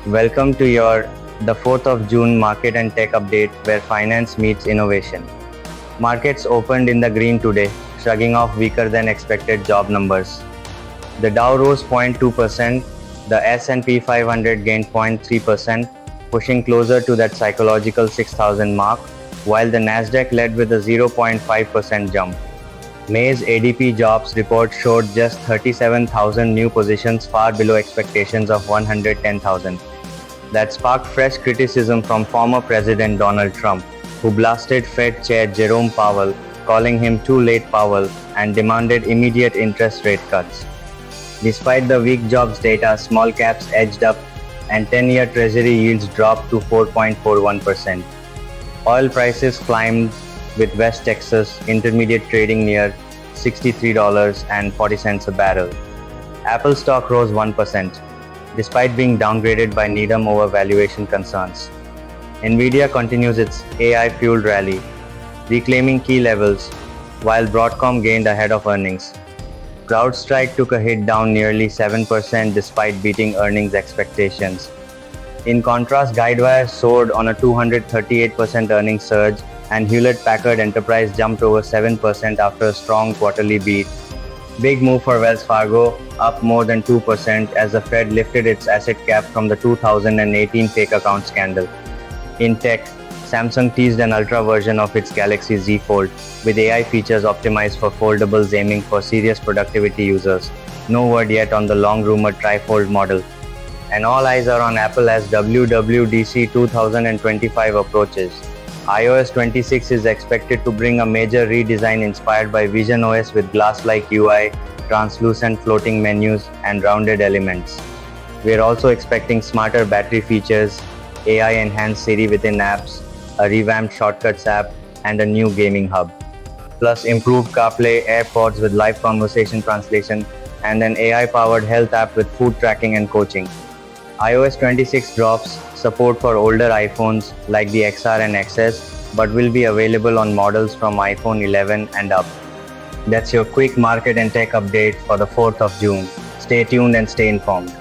Welcome to your the 4th of June market and tech update where finance meets innovation. Markets opened in the green today, shrugging off weaker than expected job numbers. The Dow rose 0.2%, the S&P 500 gained 0.3%, pushing closer to that psychological 6,000 mark, while the Nasdaq led with a 0.5% jump. May's ADP jobs report showed just 37,000 new positions, far below expectations of 110,000. That sparked fresh criticism from former President Donald Trump, who blasted Fed Chair Jerome Powell, calling him too late Powell, and demanded immediate interest rate cuts. Despite the weak jobs data, small caps edged up and 10-year Treasury yields dropped to 4.41%. Oil prices climbed with West Texas Intermediate trading near $63.40 a barrel. Apple stock rose 1%, despite being downgraded by Needham over valuation concerns. Nvidia continues its AI-fueled rally, reclaiming key levels, while Broadcom gained ahead of earnings. CrowdStrike took a hit, down nearly 7% despite beating earnings expectations. In contrast, Guidewire soared on a 238% earnings surge, and Hewlett-Packard Enterprise jumped over 7% after a strong quarterly beat. Big move for Wells Fargo, up more than 2% as the Fed lifted its asset cap from the 2018 fake account scandal. In tech, Samsung teased an ultra version of its Galaxy Z Fold, with AI features optimized for foldables aiming for serious productivity users. No word yet on the long-rumored Trifold model. And all eyes are on Apple as WWDC 2025 approaches. iOS 26 is expected to bring a major redesign inspired by visionOS with glass-like UI, translucent floating menus, and rounded elements. We are also expecting smarter battery features, AI-enhanced Siri within apps, a revamped Shortcuts app, and a new gaming hub. Plus improved CarPlay, AirPods with live conversation translation, and an AI-powered health app with food tracking and coaching. iOS 26 drops support for older iPhones like the XR and XS, but will be available on models from iPhone 11 and up. That's your quick market and tech update for the 4th of June. Stay tuned and stay informed.